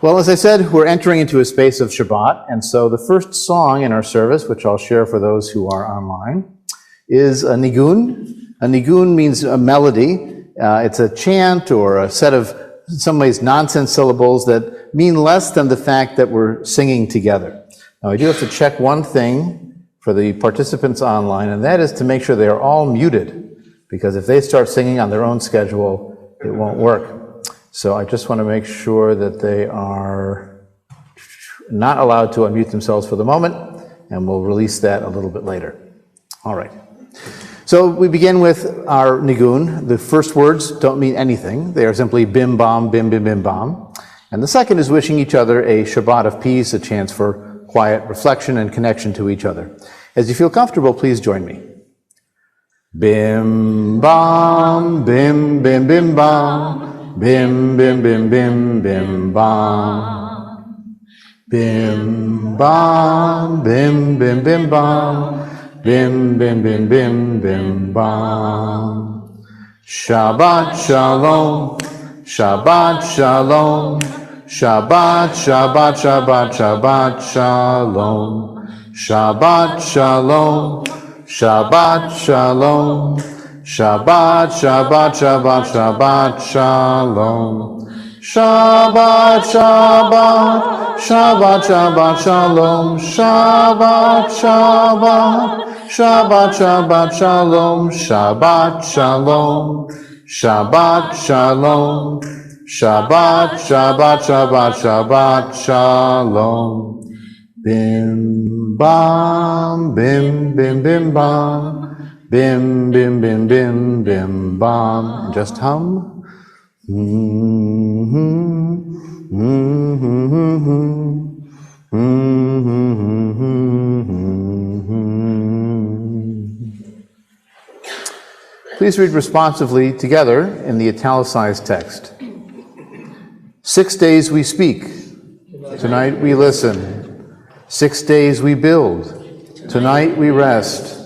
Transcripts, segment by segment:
Well, as I said, we're entering into a space of Shabbat, and so the first song in our service, which I'll share for those who are online, is a nigun. A nigun means a melody. It's a chant or a set of, in some ways, nonsense syllables that mean less than the fact that we're singing together. Now, I do have to check one thing for the participants online, and that is to make sure they are all muted, because if they start singing on their own schedule, it won't work. So I just want to make sure that they are not allowed to unmute themselves for the moment, and we'll release that a little bit later. All right. So we begin with our nigun. The first words don't mean anything. They are simply bim bam, bim bim bim bam. And the second is wishing each other a Shabbat of peace, a chance for quiet reflection and connection to each other. As you feel comfortable, please join me. Bim bam, bim bim bim bam. Bim, bim, bim, bim, bim, bam. Bim, bam, bim, bim, bim, bam. Bim, bim, bim, bim, bim, bam. Shabbat shalom, Shabbat shalom, Shabbat, Shabbat, Shabbat, Shabbat shalom. Shabbat shalom, Shabbat shalom. Shabbat, Shabbat, Shabbat, Shabbat, Shalom. Shabbat, Shabbat, Shabbat, Shabbat, Shalom. Shabbat, Shabbat, Shabbat, Shabbat, Shalom. Shabbat, Shalom. Shabbat, Shalom. Shabbat, Shabbat, Shabbat, Shabbat, Shalom. Bim, bam, bim, bim, bim, bam. Bim, bim, bim, bim, bim, bam. And just hum. Please read responsively together in the italicized text. 6 days we speak. Tonight we listen. 6 days we build. Tonight we rest.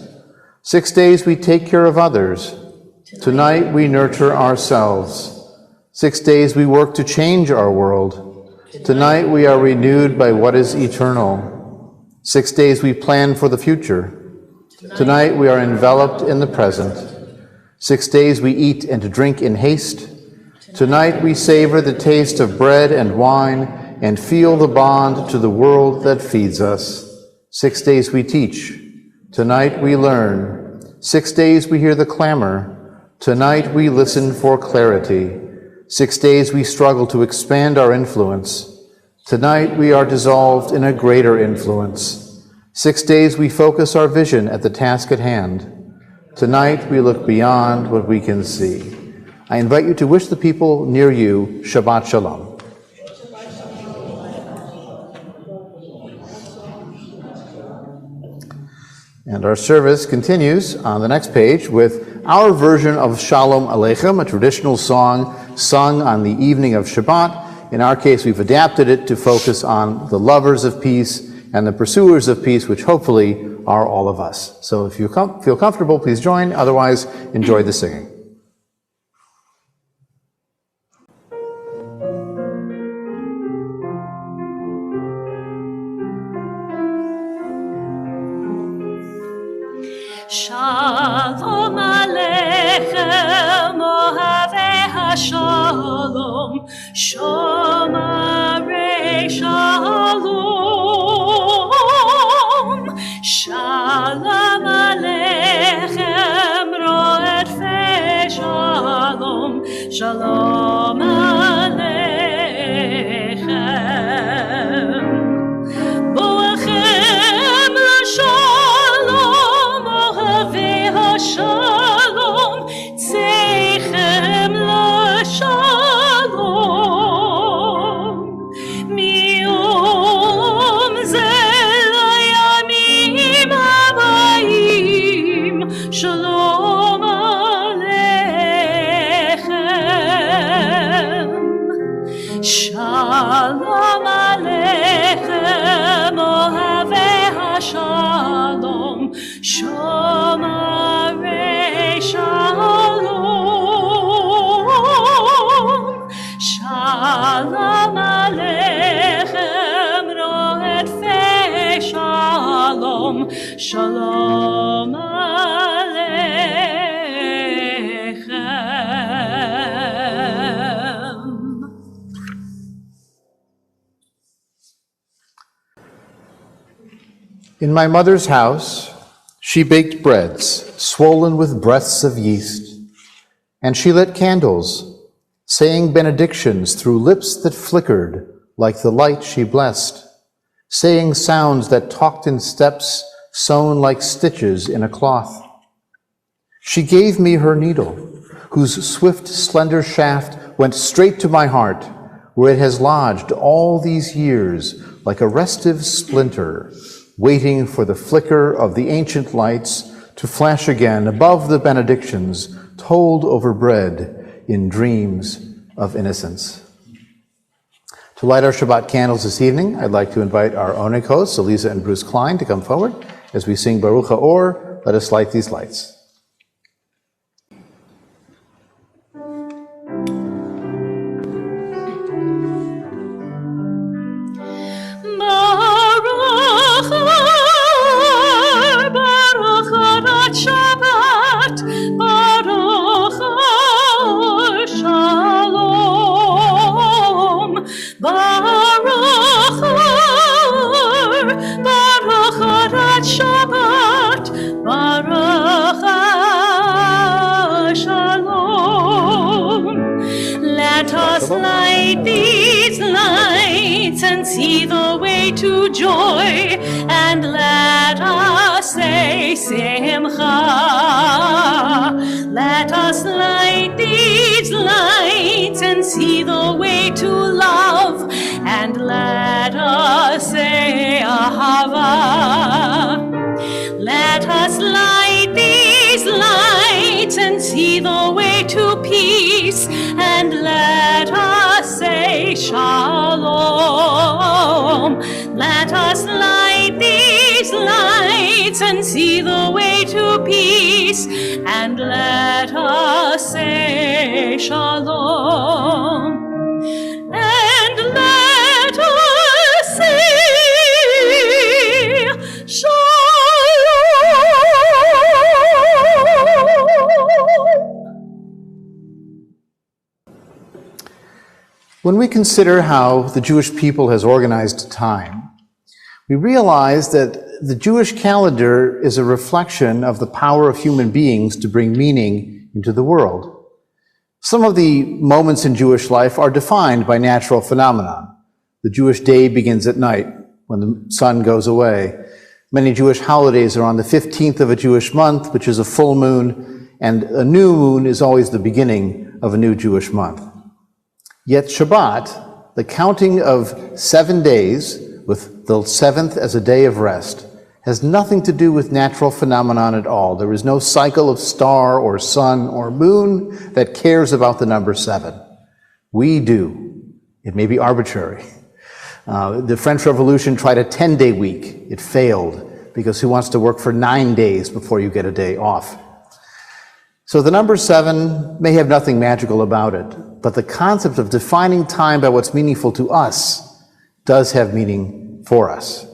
6 days we take care of others. Tonight we nurture ourselves. 6 days we work to change our world. Tonight we are renewed by what is eternal. 6 days we plan for the future. Tonight we are enveloped in the present. 6 days we eat and drink in haste. Tonight we savor the taste of bread and wine and feel the bond to the world that feeds us. 6 days we teach. Tonight we learn. 6 days we hear the clamor. Tonight we listen for clarity. 6 days we struggle to expand our influence. Tonight we are dissolved in a greater influence. 6 days we focus our vision at the task at hand. Tonight we look beyond what we can see. I invite you to wish the people near you Shabbat Shalom. And our service continues on the next page with our version of Shalom Aleichem, a traditional song sung on the evening of Shabbat. In our case, we've adapted it to focus on the lovers of peace and the pursuers of peace, which hopefully are all of us. So if you feel comfortable, please join. Otherwise, enjoy the singing. Shalom Aleichem, Ohavei HaShalom, Shomarei Shalom. Shalom Aleichem, Ro'edfei Shalom, Shalom Aleichem. Boachem LaShalom, Shalom, Tzeichem LaShalom, Miyom Ze Layamim Habayim, Shalom Aleichem. Shalom Aleichem. In my mother's house, she baked breads, swollen with breaths of yeast, and she lit candles, saying benedictions through lips that flickered like the light she blessed, saying sounds that talked in steps sewn like stitches in a cloth. She gave me her needle, whose swift, slender shaft went straight to my heart, where it has lodged all these years like a restive splinter, waiting for the flicker of the ancient lights to flash again above the benedictions told over bread in dreams of innocence. To light our Shabbat candles this evening, I'd like to invite our Onik hosts, Eliza and Bruce Klein, to come forward as we sing Baruch HaOr. Let us light these lights. Baruch Hadat Shabbat, Baruch Shalom, Baruch Hadat Shabbat, Baruch Shalom. Let us light these lights and see the way to joy, and let us say Simcha. Let us light these lights and see the way to love, and let us say Ahava. Let us light these lights and see the way to peace, and let us say Shalom. Let us light these lights and see the way to peace, and let us say Shalom. And let us say Shalom. When we consider how the Jewish people has organized time, we realize that the Jewish calendar is a reflection of the power of human beings to bring meaning into the world. Some of the moments in Jewish life are defined by natural phenomena. The Jewish day begins at night when the sun goes away. Many Jewish holidays are on the 15th of a Jewish month, which is a full moon, and a new moon is always the beginning of a new Jewish month. Yet Shabbat, the counting of 7 days, with the seventh as a day of rest, has nothing to do with natural phenomenon at all. There is no cycle of star or sun or moon that cares about the number 7. We do. It may be arbitrary. The French Revolution tried a 10-day week. It failed because who wants to work for 9 days before you get a day off? So the number 7 may have nothing magical about it, but the concept of defining time by what's meaningful to us does have meaning for us.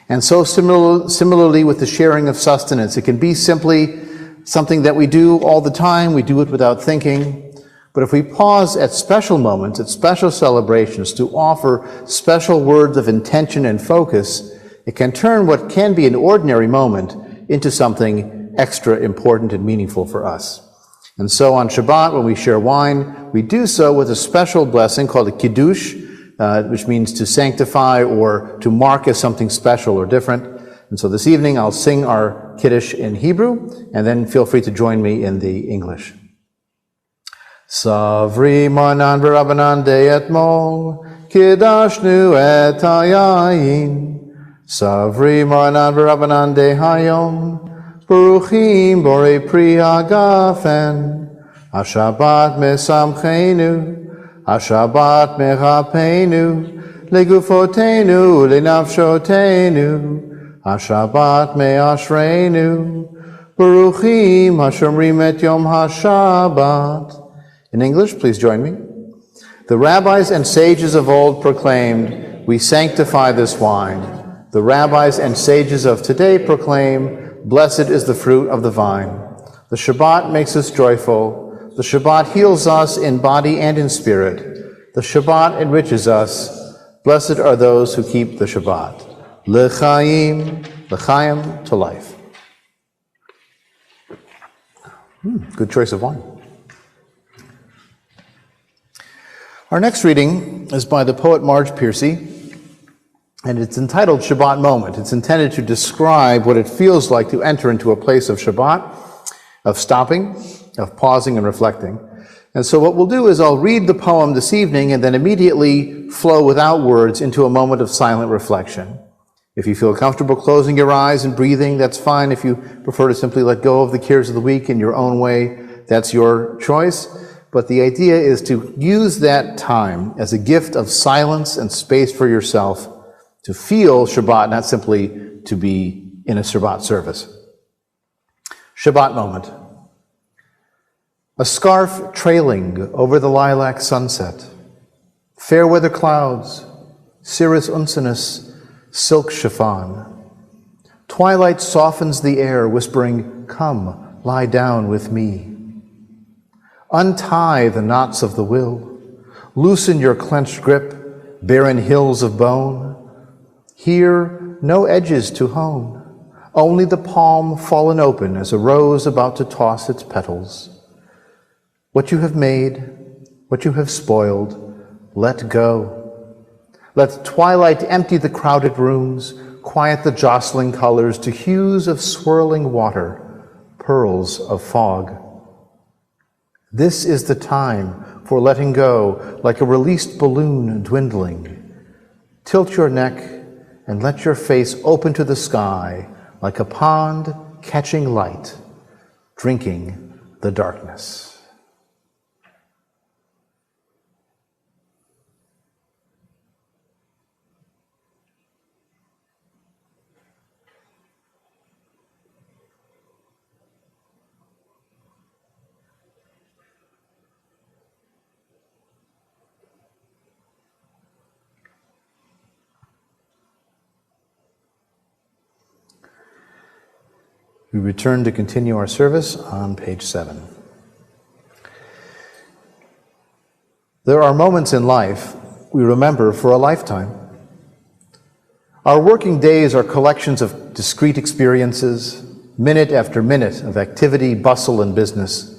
And so similarly with the sharing of sustenance, it can be simply something that we do all the time, we do it without thinking. But if we pause at special moments, at special celebrations, to offer special words of intention and focus, it can turn what can be an ordinary moment into something extra important and meaningful for us. And so on Shabbat, when we share wine, we do so with a special blessing called a kiddush, which means to sanctify or to mark as something special or different. And so this evening I'll sing our kiddush in Hebrew, and then feel free to join me in the English. Savri manan v'rabanan de etmol, kiddashnu et hayayin. Savri manan v'rabanan de hayom, Baruchim borei pri hagafen. Hashabbat mesamchenu, Hashabbat mechapenu, legufotenu, lenafshotenu. Hashabbat meashrenu, Baruchim hashomrim et yom hashabbat. In English, please join me. The rabbis and sages of old proclaimed, we sanctify this wine. The rabbis and sages of today proclaim, "Blessed is the fruit of the vine." The Shabbat makes us joyful. The Shabbat heals us in body and in spirit. The Shabbat enriches us. Blessed are those who keep the Shabbat. L'chaim, l'chaim, to life. Good choice of wine. Our next reading is by the poet Marge Piercy, and it's entitled Shabbat Moment. It's intended to describe what it feels like to enter into a place of Shabbat, of stopping, of pausing and reflecting. And so what we'll do is I'll read the poem this evening and then immediately flow without words into a moment of silent reflection. If you feel comfortable closing your eyes and breathing, that's fine. If you prefer to simply let go of the cares of the week in your own way, that's your choice. But the idea is to use that time as a gift of silence and space for yourself to feel Shabbat, not simply to be in a Shabbat service. Shabbat moment. A scarf trailing over the lilac sunset. Fair weather clouds, cirrus uncinus, silk chiffon. Twilight softens the air, whispering, "Come, lie down with me." Untie the knots of the will. Loosen your clenched grip, barren hills of bone. Here, no edges to hone, only the palm fallen open as a rose about to toss its petals. What you have made, what you have spoiled, let go. Let twilight empty the crowded rooms, quiet the jostling colors to hues of swirling water, pearls of fog. This is the time for letting go, like a released balloon dwindling. Tilt your neck and let your face open to the sky, like a pond catching light, drinking the darkness. We return to continue our service on page 7. There are moments in life we remember for a lifetime. Our working days are collections of discrete experiences, minute after minute of activity, bustle, and business.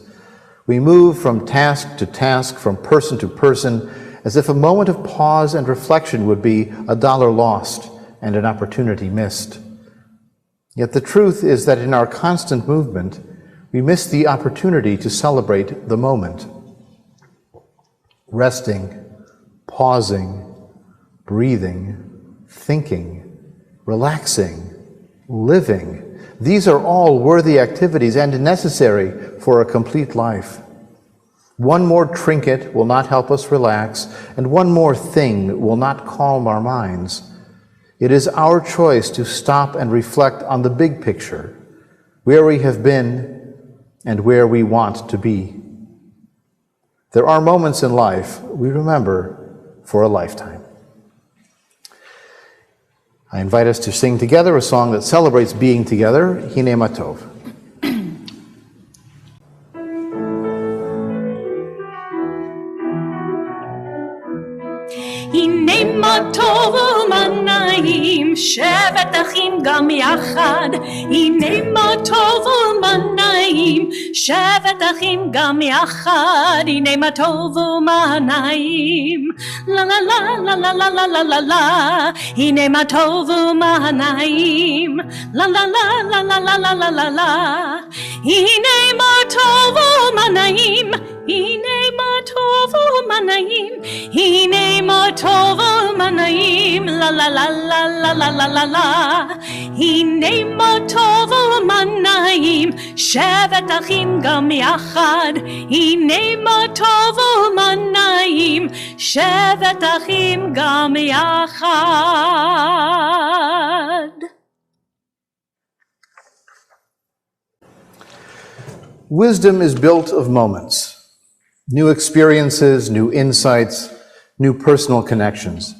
We move from task to task, from person to person, as if a moment of pause and reflection would be a dollar lost and an opportunity missed. Yet the truth is that in our constant movement, we miss the opportunity to celebrate the moment. Resting, pausing, breathing, thinking, relaxing, living. These are all worthy activities and necessary for a complete life. One more trinket will not help us relax, and one more thing will not calm our minds. It is our choice to stop and reflect on the big picture, where we have been and where we want to be. There are moments in life we remember for a lifetime. I invite us to sing together a song that celebrates being together, Hine Matov. הנה מה טוב ומה נעים, שבת אחים גם יחד. הנה מה טוב ומה נעים, שבת אחים גם יחד. הנה מה טוב ומה נעים, לה לה לה לה לה לה לה לה לה. הנה מה טוב ומה נעים, לה לה לה לה לה לה לה לה לה. הנה מה טוב ומה נעים, הנה מה טוב ומה נעים, הנה מה טוב ומה נעים, לה לה לה לה לה לה לה לה לה. הנה מה טוב ומה נעים, שבת אחים גם יחד. הנה מה טוב ומה נעים, שבת אחים גם יחד. Wisdom is built of moments. New experiences, new insights, new personal connections.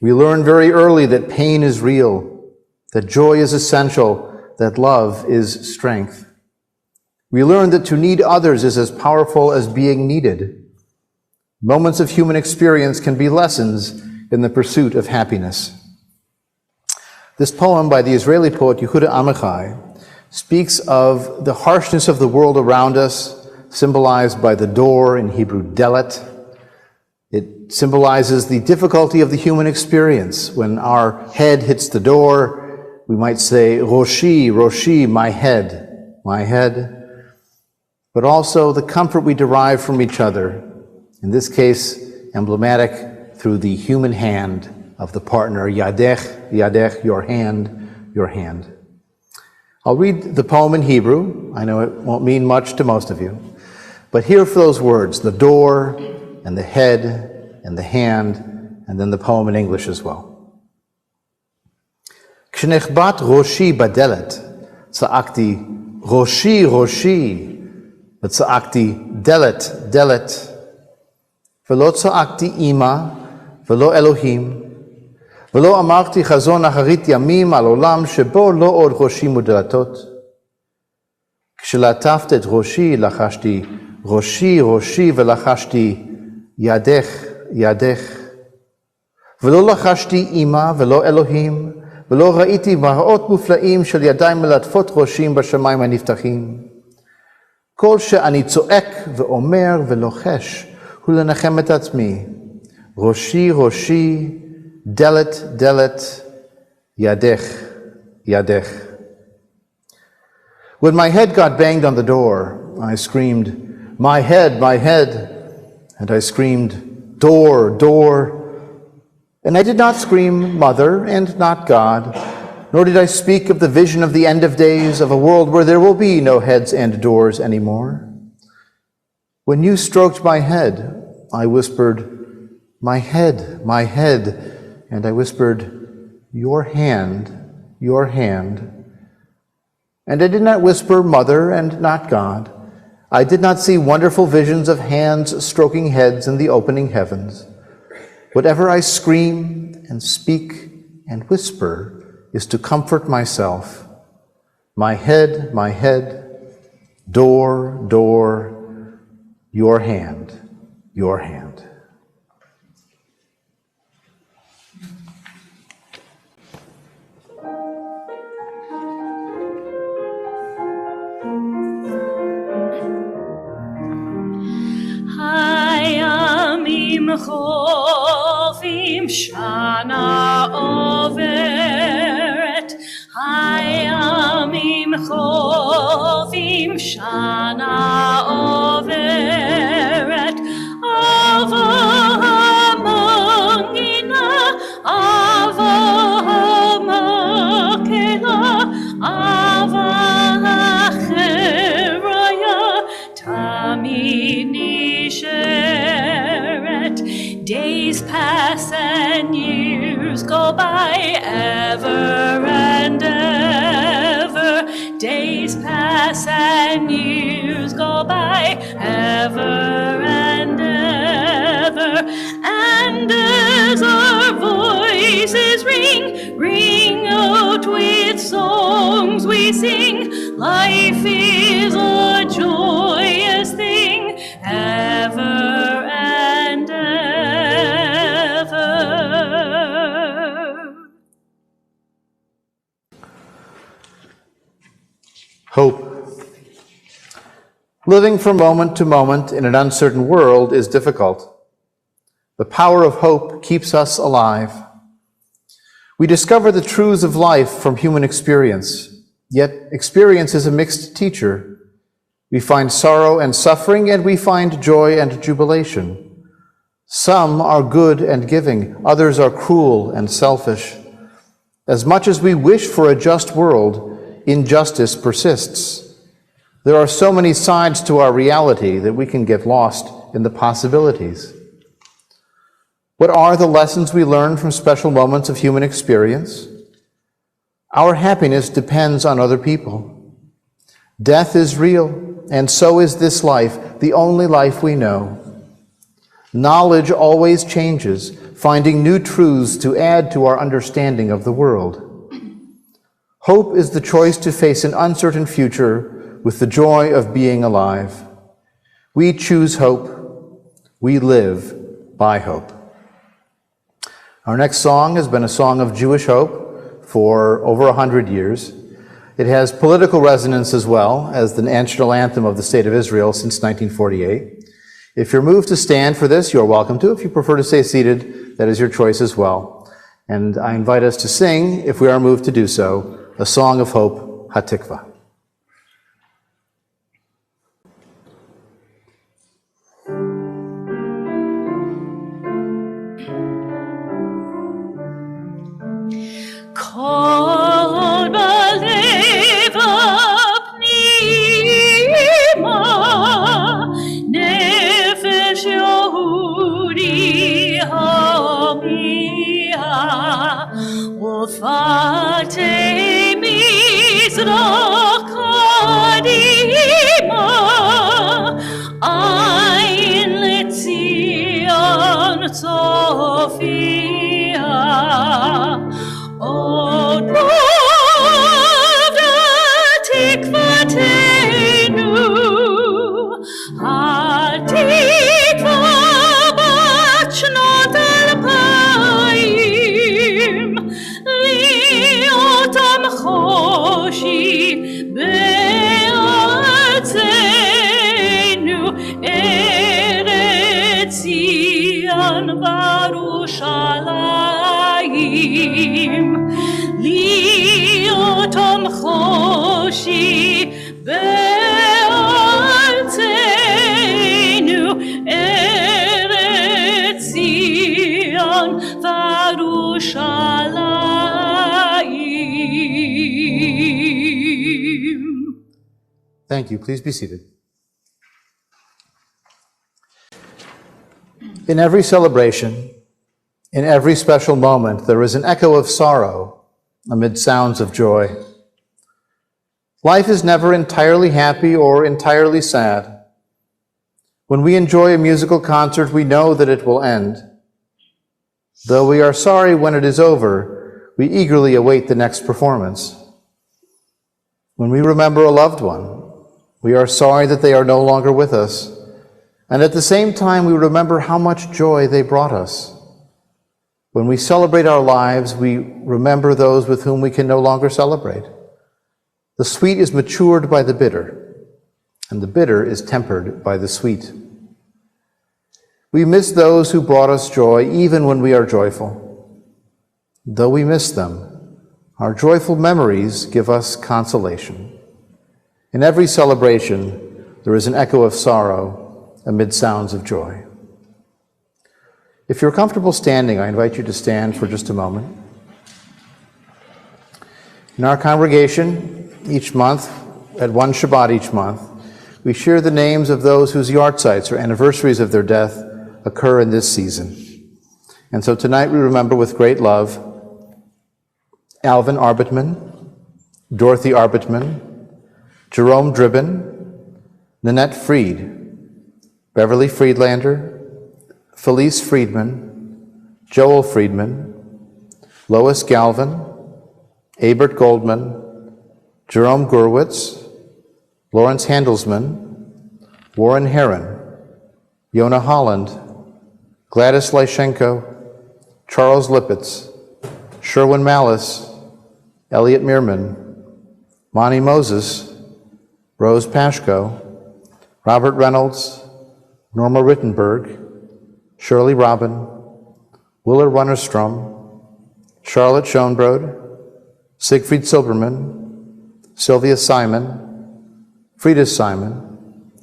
We learn very early that pain is real, that joy is essential, that love is strength. We learn that to need others is as powerful as being needed. Moments of human experience can be lessons in the pursuit of happiness. This poem by the Israeli poet Yehuda Amichai speaks of the harshness of the world around us, symbolized by the door, in Hebrew, delet. It symbolizes the difficulty of the human experience. When our head hits the door, we might say, Roshi, Roshi, my head, my head. But also the comfort we derive from each other, in this case, emblematic through the human hand of the partner, Yadech, Yadech, your hand, your hand. I'll read the poem in Hebrew. I know it won't mean much to most of you, but hear for those words, the door and the head and the hand, and then the poem in English as well. K'shenechbat roshi badelet, tza'akti roshi roshi, וצעקתי דלת, דלת, ולא צעקתי אמא, ולא אלוהים, ולא אמרתי חזון אחרית ימים על עולם שבו לא עוד ראשי מודלתות. כשלטפת את ראשי, לחשתי ראשי, ראשי, ולחשתי ידך, ידך. ולא לחשתי אמא, ולא אלוהים, ולא ראיתי מראות מופלאים של ידיים מלטפות ראשים בשמיים הנפתחים. כל שאני צועק ואומר ולוחש הוא לנחם את עצמי. ראשי, ראשי, דלת, דלת, ידך, ידך. When my head got banged on the door, I screamed, my head, and I screamed, door, door. And I did not scream mother and not God, nor did I speak of the vision of the end of days, of a world where there will be no heads and doors anymore. When you stroked my head, I whispered, my head, and I whispered, your hand, your hand. And I did not whisper mother and not God. I did not see wonderful visions of hands stroking heads in the opening heavens. Whatever I scream and speak and whisper is to comfort myself. My head, door, door, your hand, your hand. הימים חולפים שנה עוברת, הימים חולפים שנה עוברת, אבל המנגינה, אבל המקהלה, אבל החוויה תמיד נשארת. Days pass and years go by, ever and ever. Days pass and years go by, ever and ever. And as our voices ring out with songs we sing, life is a joyous thing, ever and ever. Hope. Living from moment to moment in an uncertain world is difficult. The power of hope keeps us alive. We discover the truths of life from human experience, yet experience is a mixed teacher. We find sorrow and suffering, and we find joy and jubilation. Some are good and giving, others are cruel and selfish. As much as we wish for a just world, injustice persists. There are so many sides to our reality that we can get lost in the possibilities. What are the lessons we learn from special moments of human experience? Our happiness depends on other people. Death is real, and so is this life, the only life we know. Knowledge always changes, finding new truths to add to our understanding of the world. Hope is the choice to face an uncertain future with the joy of being alive. We choose hope. We live by hope. Our next song has been a song of Jewish hope for over 100 years. It has political resonance as well as the national anthem of the State of Israel since 1948. If you're moved to stand for this, you're welcome to. If you prefer to stay seated, that is your choice as well. And I invite us to sing, if we are moved to do so, a song of hope, Hatikva. Kol balev apnima, nefesh Yehudi hamia, ufate mizrach kadima, ayin letzion tzofia. Oh, Lord, Hatikvatenu, Hatikva bat shnot alpayim, li'otam choshi be'atzenu, Eretz Zion v'Yerushalayim. Li'otam choshi be'atzenu, Eretz Zion v'Yerushalayim. Thank you. Please be seated. In every celebration, in every special moment, there is an echo of sorrow amid sounds of joy. Life is never entirely happy or entirely sad. When we enjoy a musical concert, we know that it will end. Though we are sorry when it is over, we eagerly await the next performance. When we remember a loved one, we are sorry that they are no longer with us, and at the same time, we remember how much joy they brought us. When we celebrate our lives, we remember those with whom we can no longer celebrate. The sweet is matured by the bitter, and the bitter is tempered by the sweet. We miss those who brought us joy even when we are joyful. Though we miss them, our joyful memories give us consolation. In every celebration, there is an echo of sorrow amid sounds of joy. If you're comfortable standing, I invite you to stand for just a moment. In our congregation, each month, at one Shabbat each month, we share the names of those whose yahrzeits or anniversaries of their death occur in this season. And so tonight we remember with great love Alvin Arbitman, Dorothy Arbitman, Jerome Dribbin, Nanette Fried, Beverly Friedlander, Felice Friedman, Joel Friedman, Lois Galvin, Abert Goldman, Jerome Gurwitz, Lawrence Handelsman, Warren Heron, Yona Holland, Gladys Lyshenko, Charles Lippitz, Sherwin Malice, Elliot Meerman, Monty Moses, Rose Pashko, Robert Reynolds, Norma Rittenberg, Shirley Robin, Willard Runnerstrom, Charlotte Schoenbrod, Siegfried Silberman, Sylvia Simon, Frida Simon,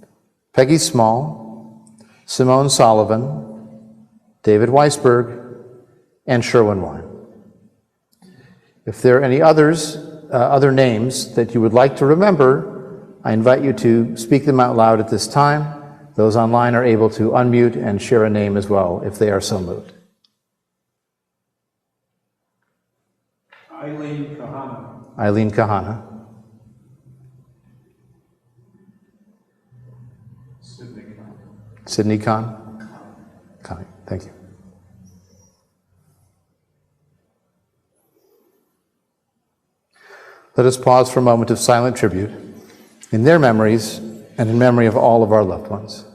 Peggy Small, Simone Sullivan, David Weisberg, and Sherwin Wine. If there are any other names that you would like to remember, I invite you to speak them out loud at this time. Those online are able to unmute and share a name as well, if they are so moved. Eileen Kahana. Eileen Kahana. Sydney Kahn. Sydney Kahn. Thank you. Let us pause for a moment of silent tribute in their memories and in memory of all of our loved ones.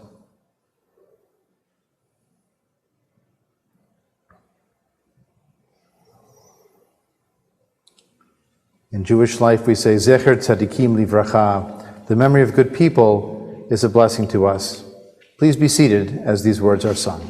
In Jewish life, we say, Zecher tzadikim livracha. The memory of good people is a blessing to us. Please be seated as these words are sung.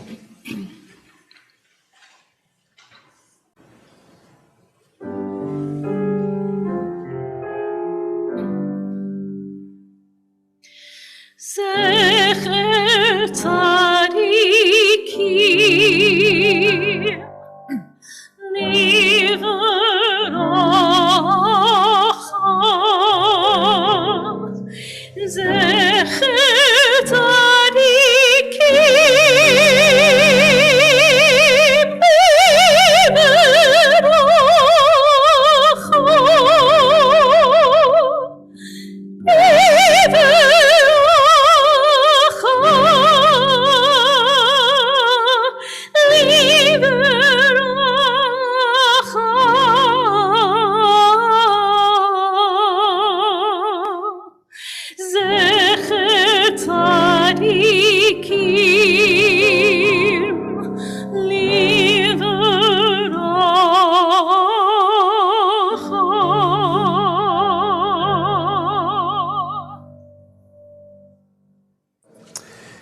Zecher tzadikim livracha. Zecher tzadikim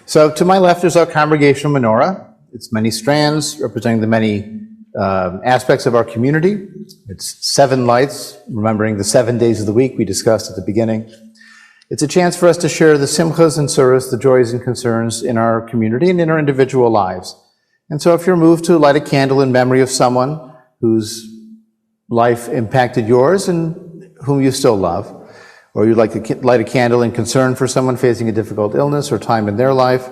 So to my left is our congregational menorah. It's many strands representing the many aspects of our community. It's 7 lights, remembering the 7 days of the week we discussed at the beginning. It's a chance for us to share the simchas and suras, the joys and concerns in our community and in our individual lives. And so if you're moved to light a candle in memory of someone whose life impacted yours and whom you still love, or you'd like to light a candle in concern for someone facing a difficult illness or time in their life,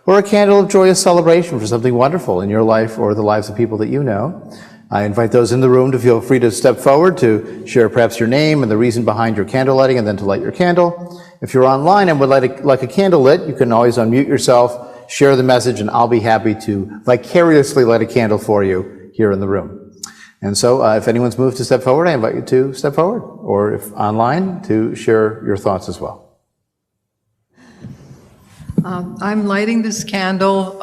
or a candle of joyous celebration for something wonderful in your life or the lives of people that you know, I invite those in the room to feel free to step forward to share perhaps your name and the reason behind your candle lighting, and then to light your candle. If you're online and would like a candle lit, you can always unmute yourself, share the message, and I'll be happy to vicariously light a candle for you here in the room. And so if anyone's moved to step forward, I invite you to step forward, or if online, to share your thoughts as well. I'm lighting this candle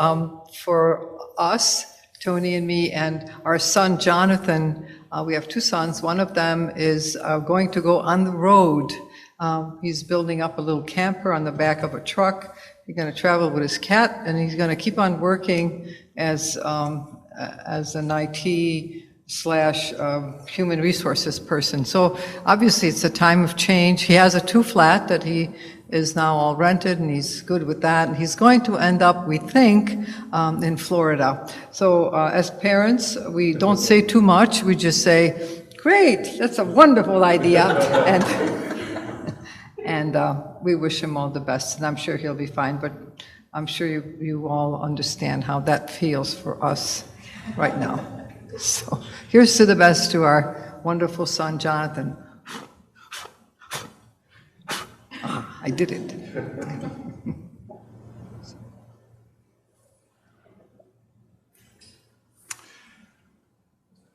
for us, Tony and me, and our son Jonathan. We have 2 sons. One of them is going to go on the road. He's building up a little camper on the back of a truck. He's going to travel with his cat, and he's going to keep on working as an IT/human resources person. So obviously it's a time of change. He has a 2-flat that he is now all rented, and he's good with that. And he's going to end up, we think, in Florida. So as parents, we don't say too much. We just say, great, that's a wonderful idea. And we wish him all the best, and I'm sure he'll be fine. But I'm sure you all understand how that feels for us right now. So here's to the best to our wonderful son, Jonathan. I did it.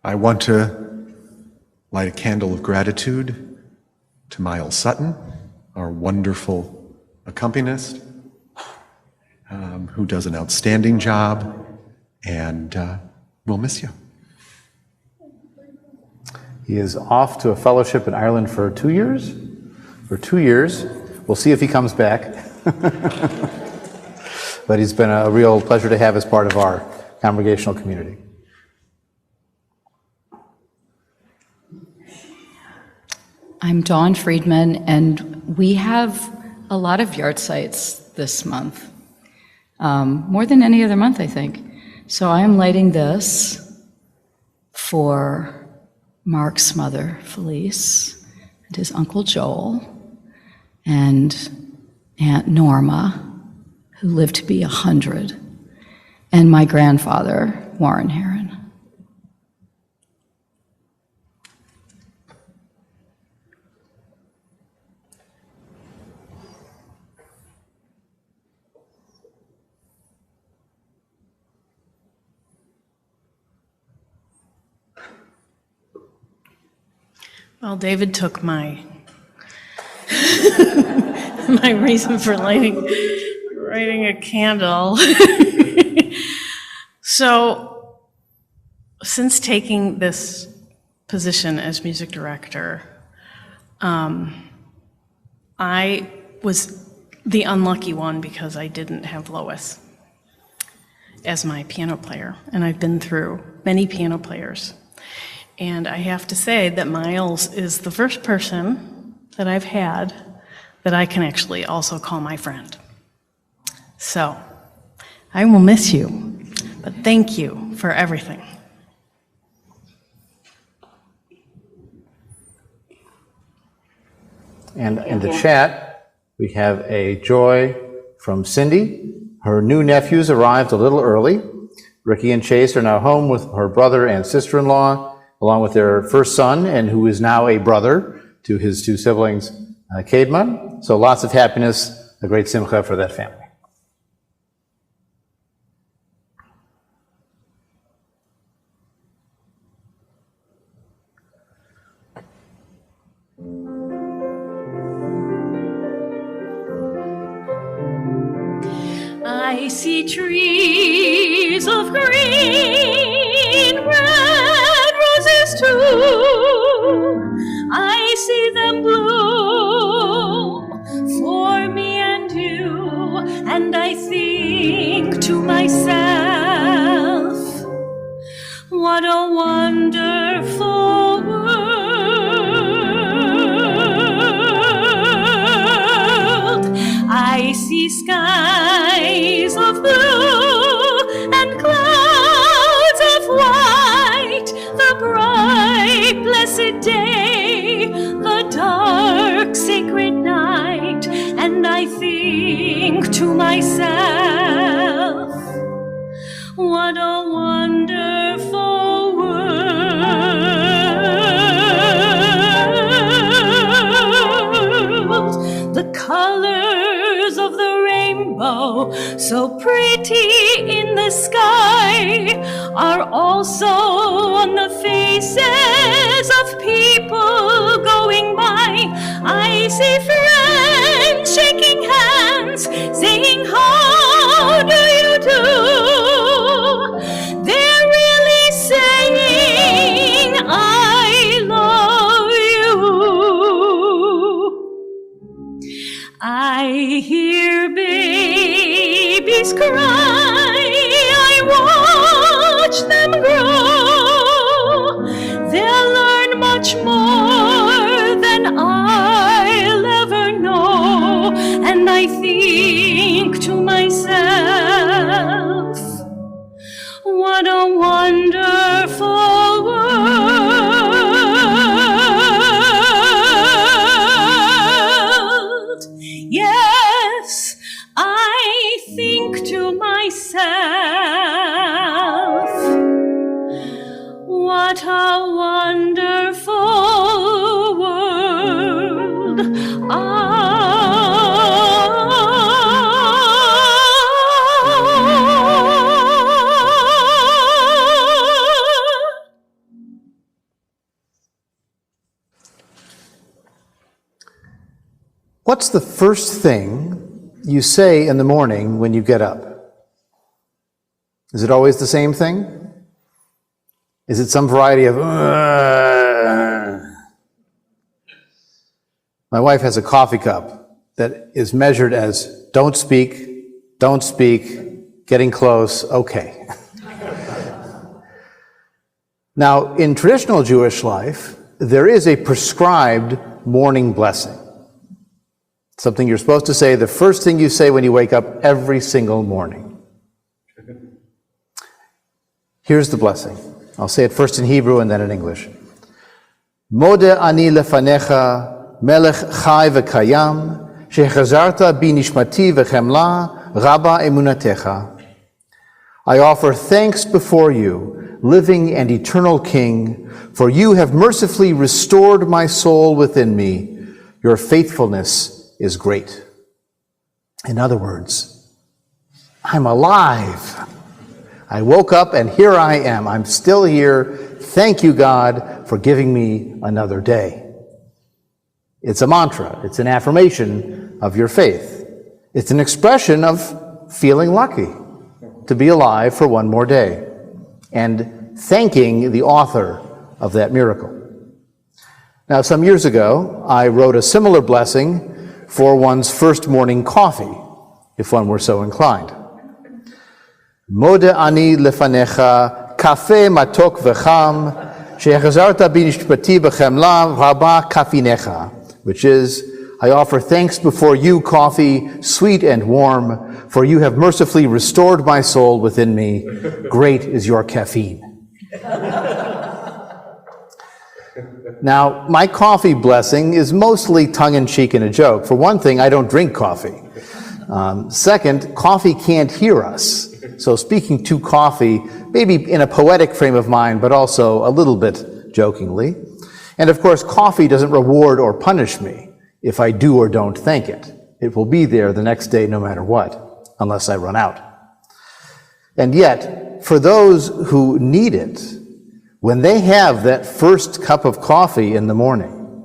I want to light a candle of gratitude to Miles Sutton, our wonderful accompanist, who does an outstanding job, and we'll miss you. He is off to a fellowship in Ireland for 2 years. We'll see if he comes back. But he's been a real pleasure to have as part of our congregational community. I'm Dawn Friedman, and we have a lot of yard sites this month, more than any other month, I think. So I am lighting this for Mark's mother, Felice, and his uncle Joel, and Aunt Norma, who lived to be 100, and my grandfather, Warren Heron. Well, David took my my reason for lighting a candle. So, since taking this position as music director, I was the unlucky one because I didn't have Lois as my piano player, and I've been through many piano players. And I have to say that Miles is the first person that I've had that I can actually also call my friend. So, I will miss you, but thank you for everything. And in the chat, we have a joy from Cindy. Her new nephews arrived a little early. Ricky and Chase are now home with her brother and sister-in-law, along with their first son, and who is now a brother to his two siblings, Caedmon. So lots of happiness, a great simcha for that family. I see trees of green, red roses too. I see them bloom for me and you, and I think to myself, what a wonderful world. I see skies of blue and clouds of white, the bright blessed day, the dark sacred night, and I think to myself, what a wonderful world. The colors of the rainbow, so pretty in the sky, are also on the faces of people going by. I see friends shaking hands, saying, how do you do? They're really saying, I love you. I hear babies cry, I watch them grow. They'll learn much more than I'll ever know, and I think to myself, what a wonderful world. Yes, I think to myself, what a wonderful world. What's the first thing you say in the morning when you get up? Is it always the same thing? Is it some variety of, My wife has a coffee cup that is measured as don't speak, getting close, okay. Now, in traditional Jewish life, there is a prescribed morning blessing. Something you're supposed to say the first thing you say when you wake up every single morning. Here's the blessing. I'll say it first in Hebrew and then in English. Modeh ani lefanecha, melech chai v'kayam, shechazarta bi nishmati v'chemla, rabba emunatecha. I offer thanks before you, living and eternal King, for you have mercifully restored my soul within me. Your faithfulness is great. In other words, I'm alive. I woke up and here I am. I'm still here. Thank you, God, for giving me another day. It's a mantra. It's an affirmation of your faith. It's an expression of feeling lucky to be alive for one more day and thanking the author of that miracle. Now, some years ago, I wrote a similar blessing for one's first morning coffee, if one were so inclined. Mode ani lefanecha, kafe matok v'cham, she'achazarta b'nishpati b'chemla v'haba kafinecha, which is, I offer thanks before you, coffee, sweet and warm, for you have mercifully restored my soul within me. Great is your caffeine. Now, my coffee blessing is mostly tongue-in-cheek and a joke. For one thing, I don't drink coffee. Second, coffee can't hear us. So speaking to coffee, maybe in a poetic frame of mind, but also a little bit jokingly. And of course, coffee doesn't reward or punish me if I do or don't thank it. It will be there the next day no matter what, unless I run out. And yet, for those who need it, when they have that first cup of coffee in the morning,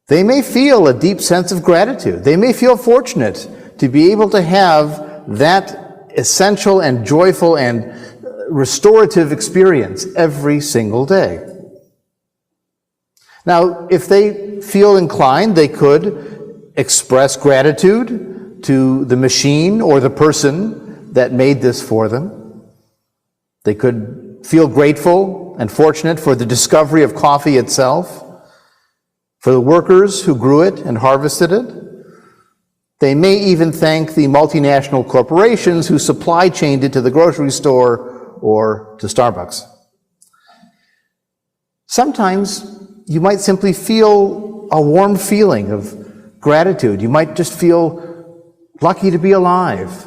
they may feel a deep sense of gratitude. They may feel fortunate to be able to have that essential and joyful and restorative experience every single day. Now, if they feel inclined, they could express gratitude to the machine or the person that made this for them. They could feel grateful and fortunate for the discovery of coffee itself, for the workers who grew it and harvested it. They may even thank the multinational corporations who supply chained it to the grocery store or to Starbucks. Sometimes you might simply feel a warm feeling of gratitude. You might just feel lucky to be alive.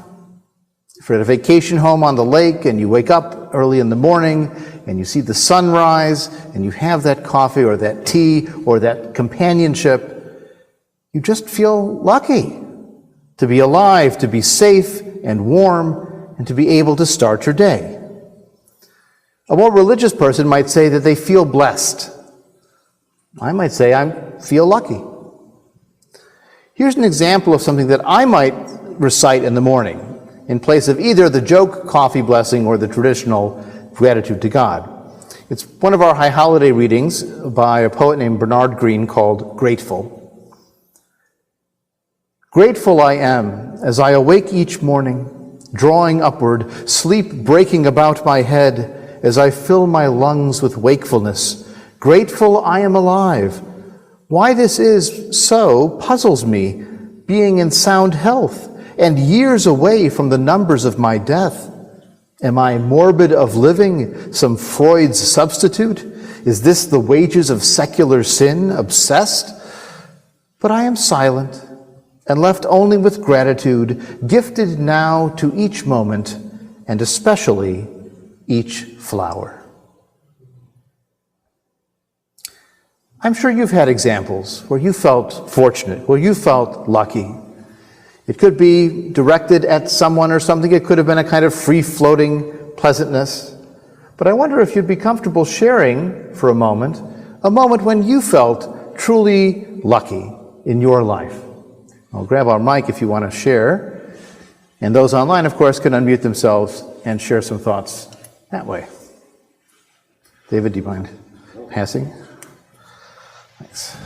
If you're at a vacation home on the lake and you wake up early in the morning and you see the sunrise and you have that coffee or that tea or that companionship, you just feel lucky to be alive, to be safe and warm, and to be able to start your day. A more religious person might say that they feel blessed. I might say I feel lucky. Here's an example of something that I might recite in the morning in place of either the joke coffee blessing or the traditional gratitude to God. It's one of our high holiday readings by a poet named Bernard Green called Grateful. Grateful I am as I awake each morning, drawing upward, sleep breaking about my head as I fill my lungs with wakefulness. Grateful I am alive. Why this is so puzzles me, being in sound health and years away from the numbers of my death. Am I morbid of living, some Freud's substitute? Is this the wages of secular sin, obsessed? But I am silent and left only with gratitude, gifted now to each moment and especially each flower. I'm sure you've had examples where you felt fortunate, where you felt lucky. It could be directed at someone or something. It could have been a kind of free-floating pleasantness. But I wonder if you'd be comfortable sharing for a moment when you felt truly lucky in your life. I'll grab our mic if you want to share. And those online, of course, can unmute themselves and share some thoughts that way. David, do you mind passing? Thanks.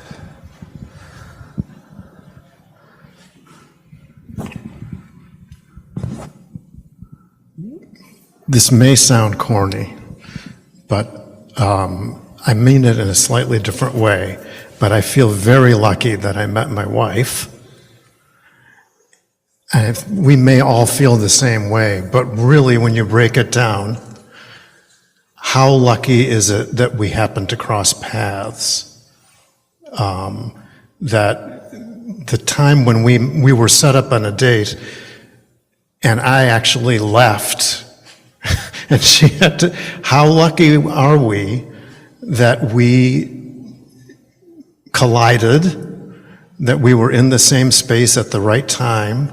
This may sound corny, but I mean it in a slightly different way. But I feel very lucky that I met my wife. And we may all feel the same way, but really when you break it down, how lucky is it that we happen to cross paths? That the time when we were set up on a date and I actually left and she had to, how lucky are we that we collided, that we were in the same space at the right time,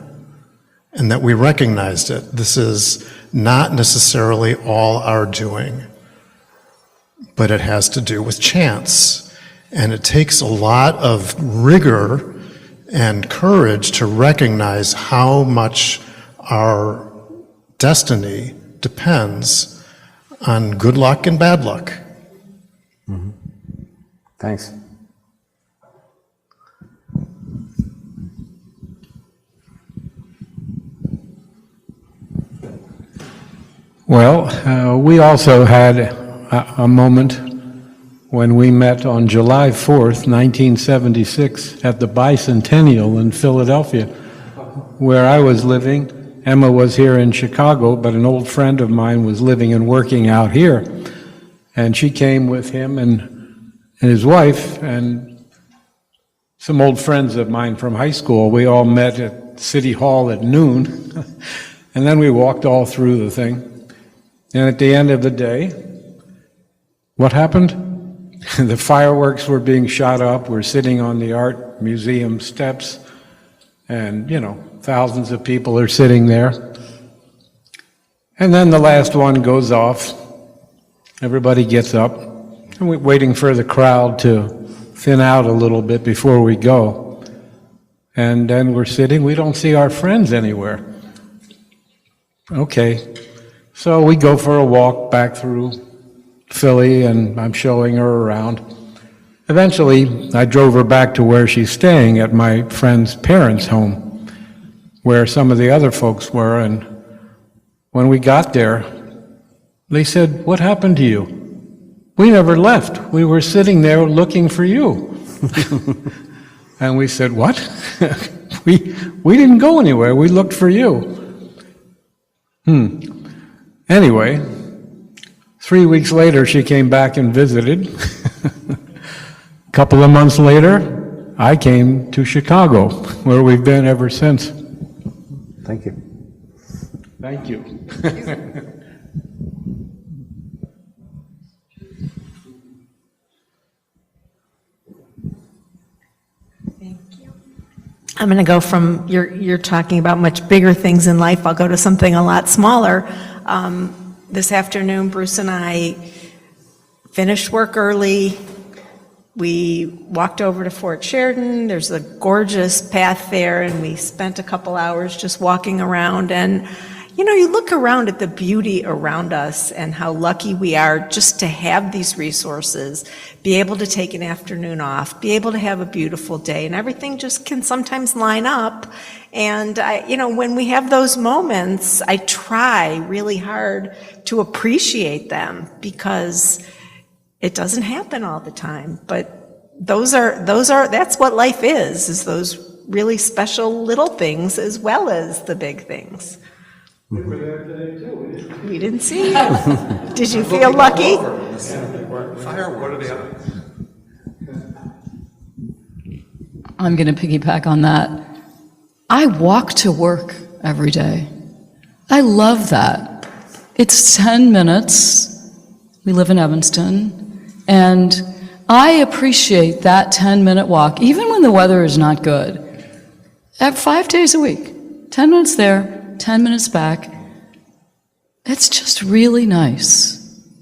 and that we recognized it. This is not necessarily all our doing, but it has to do with chance. And it takes a lot of rigor and courage to recognize how much our destiny depends on good luck and bad luck. Mm-hmm. Thanks. Well, we also had a moment when we met on July 4th, 1976, at the Bicentennial in Philadelphia, where I was living. Emma was here in Chicago, but an old friend of mine was living and working out here. And she came with him and his wife and some old friends of mine from high school. We all met at City Hall at noon, and then we walked all through the thing. And at the end of the day, what happened? The fireworks were being shot up. We're sitting on the art museum steps, and, thousands of people are sitting there. And then the last one goes off. Everybody gets up, and we're waiting for the crowd to thin out a little bit before we go. And then we're sitting, we don't see our friends anywhere. Okay, so we go for a walk back through Philly, and I'm showing her around. Eventually, I drove her back to where she's staying at my friend's parents' home, where some of the other folks were, and when we got there, they said, "What happened to you?" "We never left. We were sitting there looking for you." And we said, "What?" We didn't go anywhere. We looked for you. Anyway, 3 weeks later, she came back and visited. A couple of months later, I came to Chicago, where we've been ever since. Thank you. Thank you. I'm going to go from, you're talking about much bigger things in life, I'll go to something a lot smaller. This afternoon, Bruce and I finished work early. We walked over to Fort Sheridan. There's a gorgeous path there, and we spent a couple hours just walking around. And, you look around at the beauty around us and how lucky we are just to have these resources, be able to take an afternoon off, be able to have a beautiful day, and everything just can sometimes line up. And when we have those moments, I try really hard to appreciate them, because it doesn't happen all the time. But that's what life is those really special little things as well as the big things. We were there today too. We didn't see you. Did you feel lucky? I'm going to piggyback on that. I walk to work every day. I love that. It's 10 minutes. We live in Evanston. And I appreciate that 10-minute walk, even when the weather is not good. 5 days a week. 10 minutes there, 10 minutes back. It's just really nice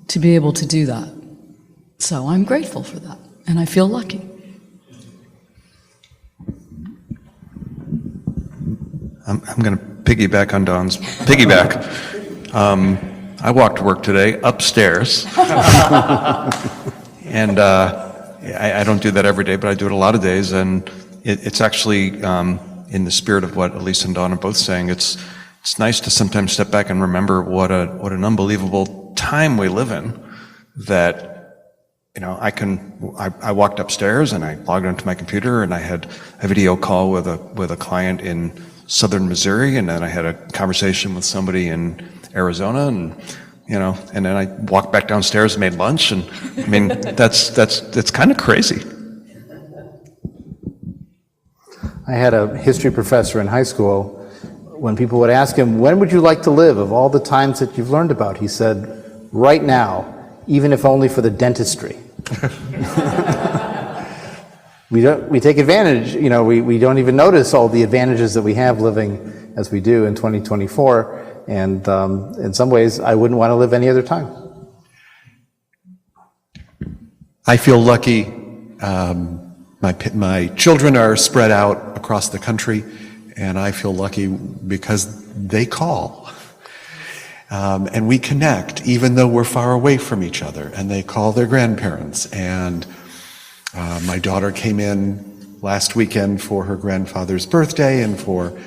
to be able to do that. So I'm grateful for that, and I feel lucky. I'm going to piggyback on Dawn's piggyback. I walked to work today upstairs. And I don't do that every day, but I do it a lot of days. And it's actually in the spirit of what Elise and Dawn are both saying. It's nice to sometimes step back and remember what an unbelievable time we live in. That I walked upstairs and I logged onto my computer and I had a video call with a client in southern Missouri, and then I had a conversation with somebody in Arizona, and and then I walked back downstairs and made lunch, and I mean that's kind of crazy. I had a history professor in high school. When people would ask him, "When would you like to live of all the times that you've learned about?" he said, "Right now, even if only for the dentistry." We take advantage, we don't even notice all the advantages that we have living as we do in 2024, and in some ways, I wouldn't want to live any other time. I feel lucky My children are spread out across the country, and I feel lucky because they call. And we connect, even though we're far away from each other, and they call their grandparents. And my daughter came in last weekend for her grandfather's birthday and for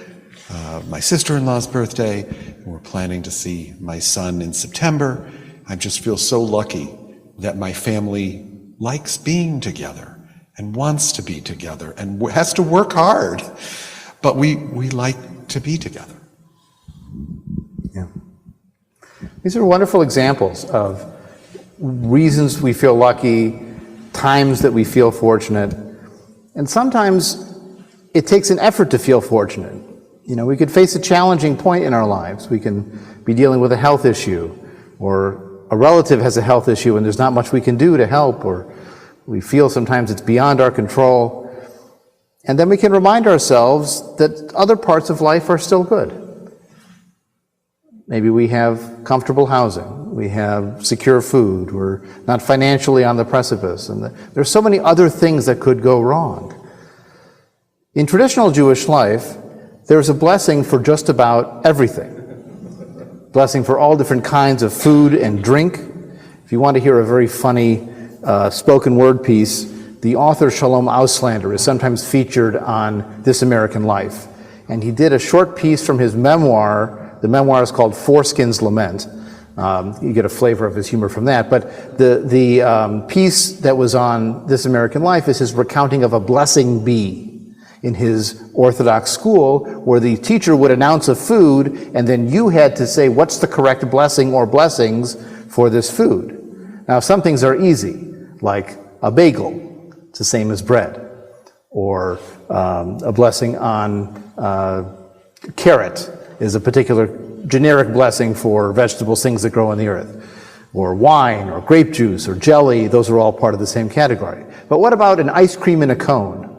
my sister-in-law's birthday. We're planning to see my son in September. I just feel so lucky that my family likes being together and wants to be together and has to work hard, but we like to be together. Yeah. These are wonderful examples of reasons we feel lucky, times that we feel fortunate, and sometimes it takes an effort to feel fortunate. You know, we could face a challenging point in our lives. We can be dealing with a health issue, or a relative has a health issue and there's not much we can do to help, or we feel sometimes it's beyond our control. And then we can remind ourselves that other parts of life are still good. Maybe we have comfortable housing, we have secure food, we're not financially on the precipice, and there's so many other things that could go wrong. In traditional Jewish life, there's a blessing for just about everything. Blessing for all different kinds of food and drink. If you want to hear a very funny spoken word piece, the author Shalom Auslander is sometimes featured on This American Life. And he did a short piece from his memoir. The memoir is called Foreskin's Lament. You get a flavor of his humor from that. But the piece that was on This American Life is his recounting of a blessing bee in his Orthodox school, where the teacher would announce a food, and then you had to say what's the correct blessing or blessings for this food. Now, some things are easy, like a bagel. It's the same as bread. Or a blessing on carrot is a particular generic blessing for vegetables, things that grow on the earth. Or wine, or grape juice, or jelly, those are all part of the same category. But what about an ice cream in a cone?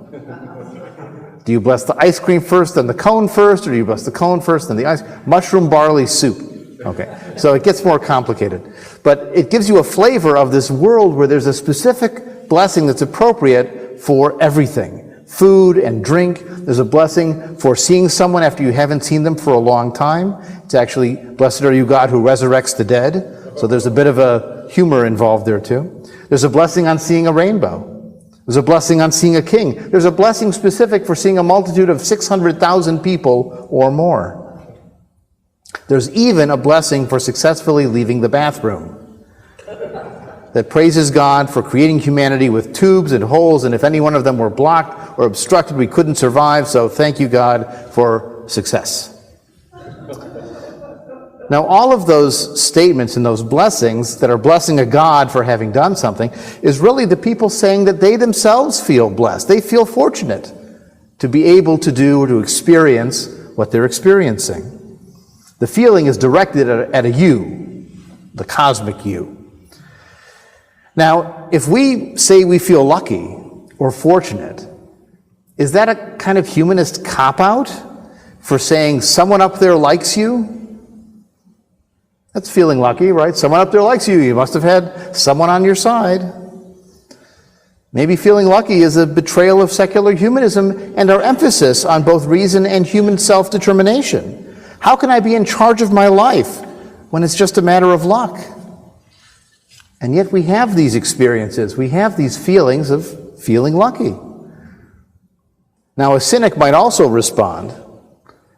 Do you bless the ice cream first, then the cone first, or do you bless the cone first, then the ice? Mushroom barley soup. Okay, so it gets more complicated. But it gives you a flavor of this world where there's a specific blessing that's appropriate for everything. Food and drink. There's a blessing for seeing someone after you haven't seen them for a long time. It's actually, blessed are you, God, who resurrects the dead. So there's a bit of a humor involved there too. There's a blessing on seeing a rainbow. There's a blessing on seeing a king. There's a blessing specific for seeing a multitude of 600,000 people or more. There's even a blessing for successfully leaving the bathroom that praises God for creating humanity with tubes and holes, and if any one of them were blocked or obstructed, we couldn't survive, so thank you, God, for success. Now, all of those statements and those blessings that are blessing a God for having done something is really the people saying that they themselves feel blessed. They feel fortunate to be able to do or to experience what they're experiencing. The feeling is directed at a you, the cosmic you. Now, if we say we feel lucky or fortunate, is that a kind of humanist cop-out for saying someone up there likes you? That's feeling lucky, right? Someone up there likes you. You must have had someone on your side. Maybe feeling lucky is a betrayal of secular humanism and our emphasis on both reason and human self-determination. How can I be in charge of my life when it's just a matter of luck? And yet we have these experiences. We have these feelings of feeling lucky. Now, a cynic might also respond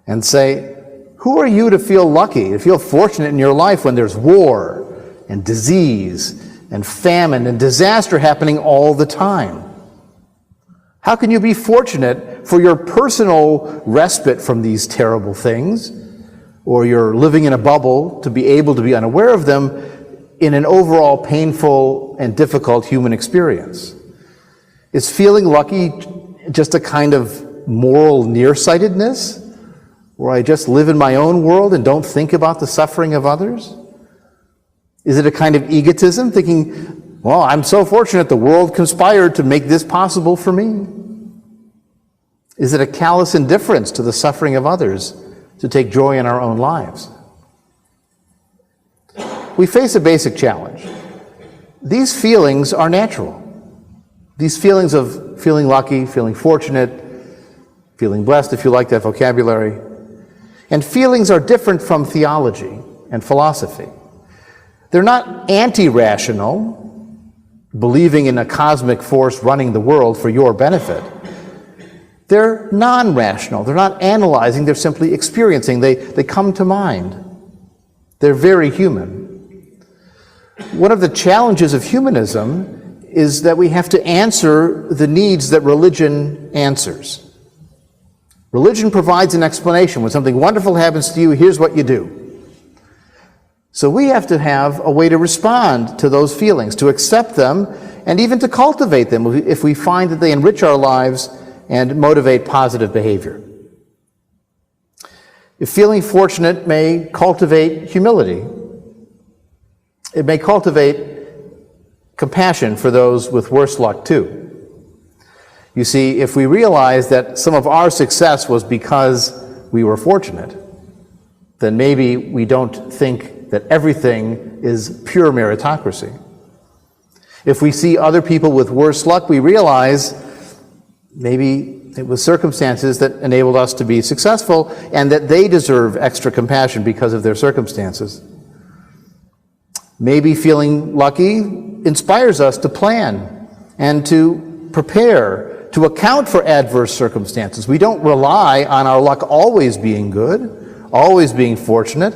and say, who are you to feel lucky, to feel fortunate in your life when there's war and disease and famine and disaster happening all the time? How can you be fortunate for your personal respite from these terrible things, or you're living in a bubble to be able to be unaware of them in an overall painful and difficult human experience? Is feeling lucky just a kind of moral nearsightedness, where I just live in my own world and don't think about the suffering of others? Is it a kind of egotism, thinking, well, I'm so fortunate the world conspired to make this possible for me? Is it a callous indifference to the suffering of others to take joy in our own lives? We face a basic challenge. These feelings are natural. These feelings of feeling lucky, feeling fortunate, feeling blessed, if you like that vocabulary, and feelings are different from theology and philosophy. They're not anti-rational, believing in a cosmic force running the world for your benefit. They're non-rational. They're not analyzing. They're simply experiencing. They come to mind. They're very human. One of the challenges of humanism is that we have to answer the needs that religion answers. Religion provides an explanation. When something wonderful happens to you, here's what you do. So we have to have a way to respond to those feelings, to accept them, and even to cultivate them if we find that they enrich our lives and motivate positive behavior. If feeling fortunate may cultivate humility, it may cultivate compassion for those with worse luck too. You see, if we realize that some of our success was because we were fortunate, then maybe we don't think that everything is pure meritocracy. If we see other people with worse luck, we realize maybe it was circumstances that enabled us to be successful and that they deserve extra compassion because of their circumstances. Maybe feeling lucky inspires us to plan and to prepare, to account for adverse circumstances. We don't rely on our luck always being good, always being fortunate,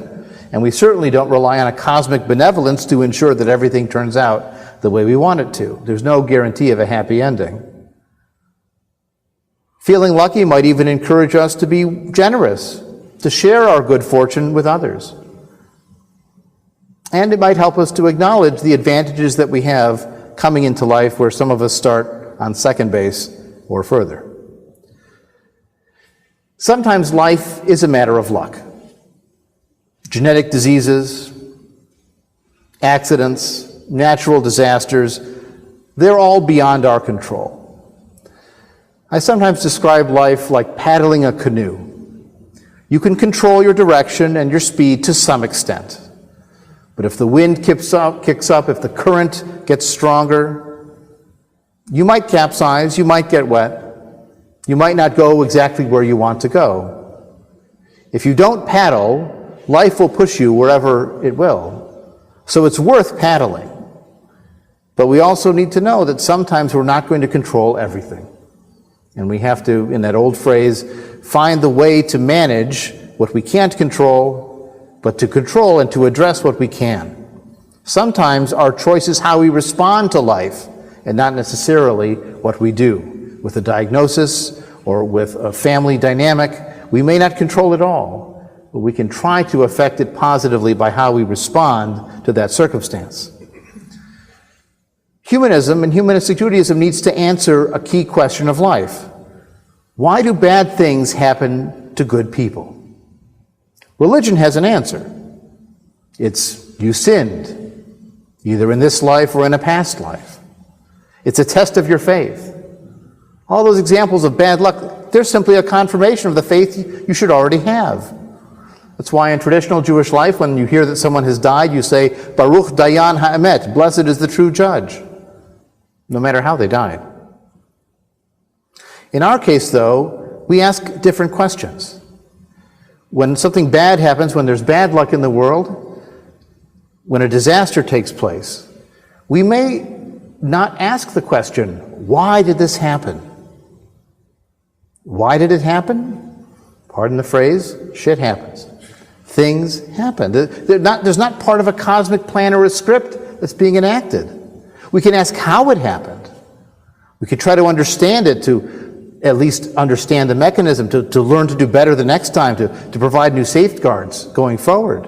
and we certainly don't rely on a cosmic benevolence to ensure that everything turns out the way we want it to. There's no guarantee of a happy ending. Feeling lucky might even encourage us to be generous, to share our good fortune with others. And it might help us to acknowledge the advantages that we have coming into life where some of us start on second base or further. Sometimes life is a matter of luck. Genetic diseases, accidents, natural disasters, they're all beyond our control. I sometimes describe life like paddling a canoe. You can control your direction and your speed to some extent. But if the wind kicks up, if the current gets stronger, you might capsize, you might get wet, you might not go exactly where you want to go. If you don't paddle, life will push you wherever it will. So it's worth paddling. But we also need to know that sometimes we're not going to control everything. And we have to, in that old phrase, find the way to manage what we can't control, but to control and to address what we can. Sometimes our choice is how we respond to life, and not necessarily what we do. With a diagnosis or with a family dynamic, we may not control it all, but we can try to affect it positively by how we respond to that circumstance. Humanism and humanistic Judaism needs to answer a key question of life. Why do bad things happen to good people? Religion has an answer. It's you sinned, either in this life or in a past life. It's a test of your faith. All those examples of bad luck, they're simply a confirmation of the faith you should already have. That's why in traditional Jewish life, when you hear that someone has died, you say, Baruch Dayan Ha'emet, blessed is the true judge, no matter how they died. In our case, though, we ask different questions. When something bad happens, when there's bad luck in the world, when a disaster takes place, we may not ask the question, why did this happen? Why did it happen? Pardon the phrase, shit happens. Things happen. There's not part of a cosmic plan or a script that's being enacted. We can ask how it happened. We can try to understand it, to at least understand the mechanism, to learn to do better the next time, to provide new safeguards going forward.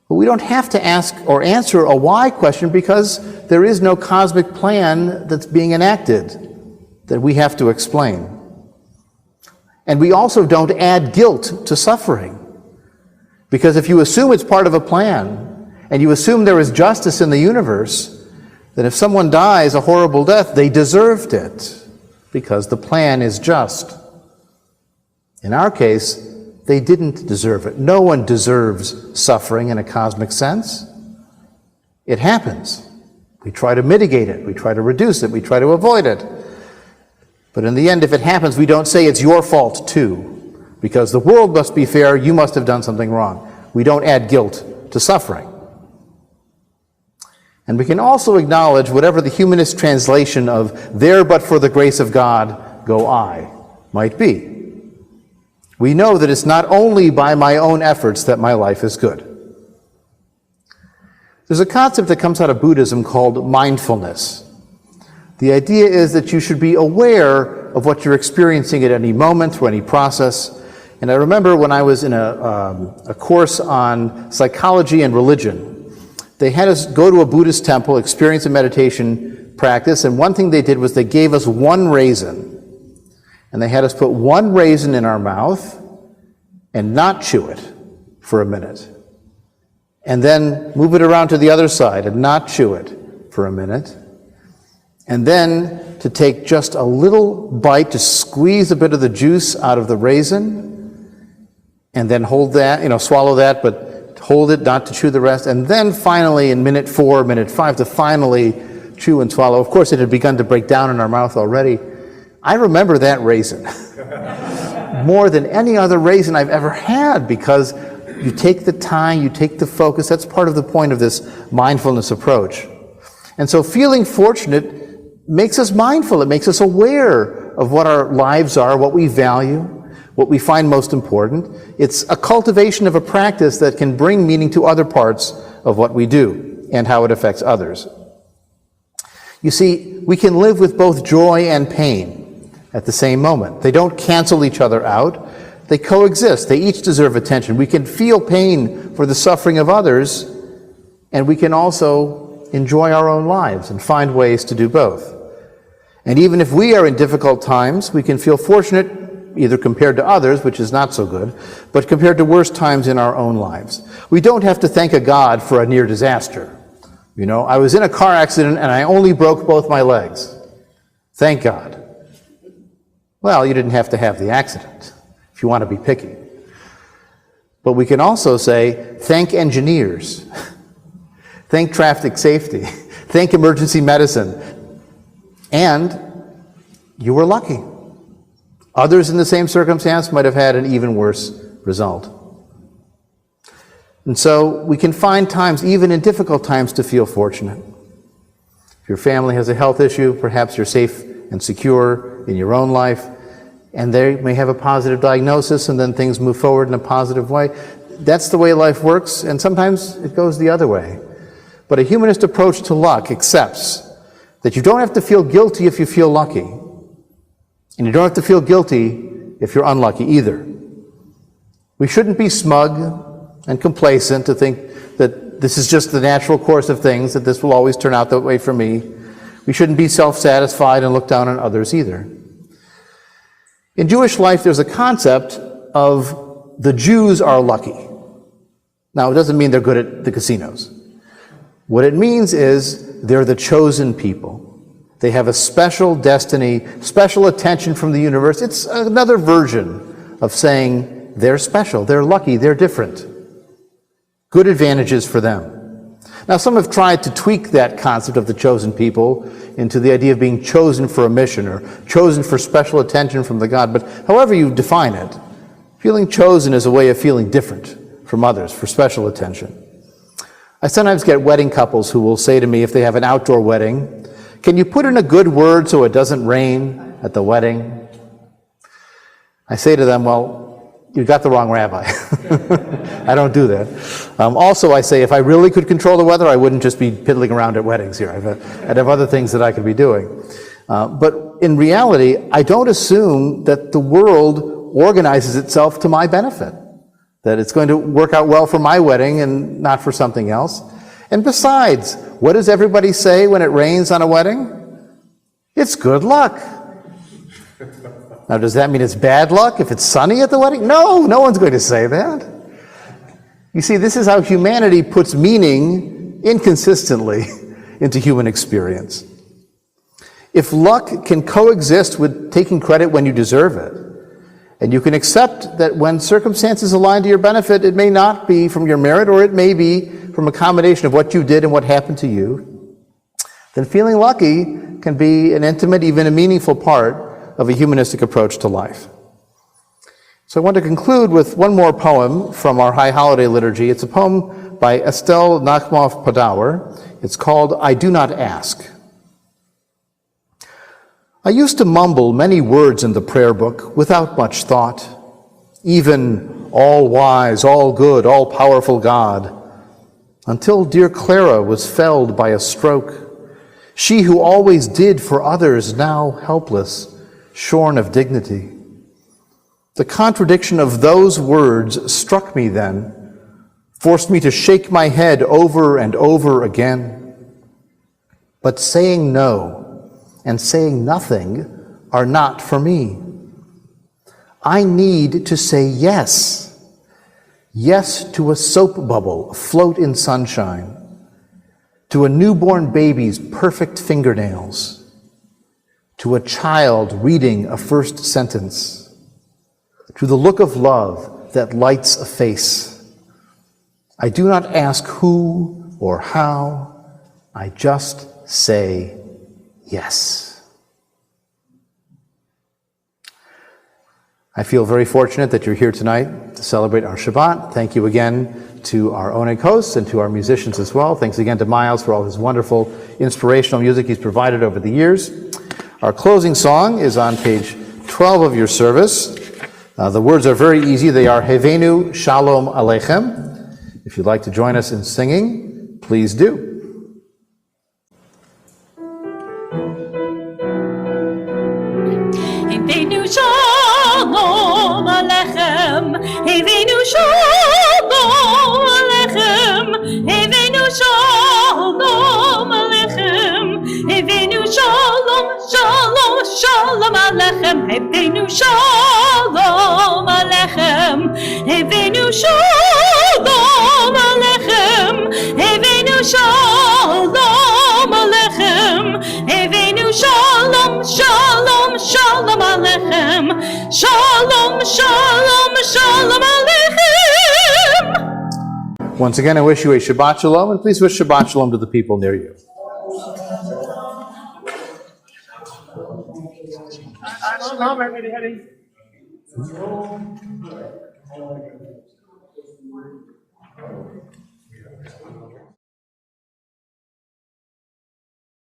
But we don't have to ask or answer a why question because there is no cosmic plan that's being enacted that we have to explain. And we also don't add guilt to suffering. Because if you assume it's part of a plan, and you assume there is justice in the universe, then if someone dies a horrible death, they deserved it, because the plan is just. In our case, they didn't deserve it. No one deserves suffering in a cosmic sense. It happens. We try to mitigate it, we try to reduce it, we try to avoid it. But in the end, if it happens, we don't say it's your fault too, because the world must be fair, you must have done something wrong. We don't add guilt to suffering. And we can also acknowledge whatever the humanist translation of "there but for the grace of God go I" might be. We know that it's not only by my own efforts that my life is good. There's a concept that comes out of Buddhism called mindfulness. The idea is that you should be aware of what you're experiencing at any moment or any process. And I remember when I was in a course on psychology and religion, they had us go to a Buddhist temple, experience a meditation practice, and one thing they did was they gave us one raisin. And they had us put one raisin in our mouth and not chew it for a minute. And then move it around to the other side and not chew it for a minute. And then to take just a little bite to squeeze a bit of the juice out of the raisin, and then hold that, swallow that, but hold it, not to chew the rest. And then finally, in minute 4, minute 5, to finally chew and swallow. Of course, it had begun to break down in our mouth already. I remember that raisin more than any other raisin I've ever had, because you take the time, you take the focus. That's part of the point of this mindfulness approach. And so feeling fortunate makes us mindful. It makes us aware of what our lives are, what we value, what we find most important. It's a cultivation of a practice that can bring meaning to other parts of what we do and how it affects others. You see, we can live with both joy and pain at the same moment. They don't cancel each other out. They coexist. They each deserve attention. We can feel pain for the suffering of others, and we can also enjoy our own lives and find ways to do both. And even if we are in difficult times, we can feel fortunate, either compared to others, which is not so good, but compared to worse times in our own lives. We don't have to thank a God for a near disaster. I was in a car accident and I only broke both my legs. Thank God. Well, you didn't have to have the accident, if you want to be picky. But we can also say, thank engineers, thank traffic safety, thank emergency medicine, and you were lucky. Others in the same circumstance might have had an even worse result. And so we can find times, even in difficult times, to feel fortunate. If your family has a health issue, perhaps you're safe and secure in your own life, and they may have a positive diagnosis, and then things move forward in a positive way. That's the way life works, and sometimes it goes the other way. But a humanist approach to luck accepts that you don't have to feel guilty if you feel lucky, and you don't have to feel guilty if you're unlucky either. We shouldn't be smug and complacent to think that this is just the natural course of things, that this will always turn out that way for me. We shouldn't be self-satisfied and look down on others either. In Jewish life, there's a concept of the Jews are lucky. Now, it doesn't mean they're good at the casinos. What it means is they're the chosen people. They have a special destiny, special attention from the universe. It's another version of saying they're special, they're lucky, they're different. Good advantages for them. Now, some have tried to tweak that concept of the chosen people into the idea of being chosen for a mission or chosen for special attention from the God. But however you define it, feeling chosen is a way of feeling different from others, for special attention. I sometimes get wedding couples who will say to me, if they have an outdoor wedding, "Can you put in a good word so it doesn't rain at the wedding?" I say to them, well, you got the wrong rabbi. I don't do that. Also, I say, if I really could control the weather, I wouldn't just be piddling around at weddings here. I'd have other things that I could be doing. But in reality, I don't assume that the world organizes itself to my benefit, that it's going to work out well for my wedding and not for something else. And besides, what does everybody say when it rains on a wedding? It's good luck. Now, does that mean it's bad luck if it's sunny at the wedding? No, no one's going to say that. You see, this is how humanity puts meaning inconsistently into human experience. If luck can coexist with taking credit when you deserve it, and you can accept that when circumstances align to your benefit, it may not be from your merit, or it may be from a combination of what you did and what happened to you, then feeling lucky can be an intimate, even a meaningful part of a humanistic approach to life. So I want to conclude with one more poem from our High Holiday Liturgy. It's a poem by Estelle Nachmov-Padauer. It's called I Do Not Ask. I used to mumble many words in the prayer book without much thought, even all-wise, all-good, all-powerful God, until dear Clara was felled by a stroke. She who always did for others, now helpless, shorn of dignity. The contradiction of those words struck me then, forced me to shake my head over and over again. But saying no and saying nothing are not for me. I need to say yes. Yes to a soap bubble afloat in sunshine, to a newborn baby's perfect fingernails, to a child reading a first sentence, to the look of love that lights a face. I do not ask who or how, I just say yes. I feel very fortunate that you're here tonight to celebrate our Shabbat. Thank you again to our Oneg hosts and to our musicians as well. Thanks again to Miles for all his wonderful inspirational music he's provided over the years. Our closing song is on page 12 of your service. The words are very easy. They are Hevenu Shalom Aleichem. If you'd like to join us in singing, please do. Hevenu Shalom Aleichem, Hevenu Shalom Aleichem, Hevenu Shalom Aleichem, Hevenu Shalom, Shalom, Shalom Aleichem, Hevenu Shalom Aleichem, Hevenu Shalom Aleichem, Hevenu Shalom Aleichem, Hevenu Shalom, Shalom, Shalom Aleichem, Shalom, Shalom, Shalom Aleichem. Once again, I wish you a Shabbat Shalom, and please wish Shabbat Shalom to the people near you. Shalom, everybody.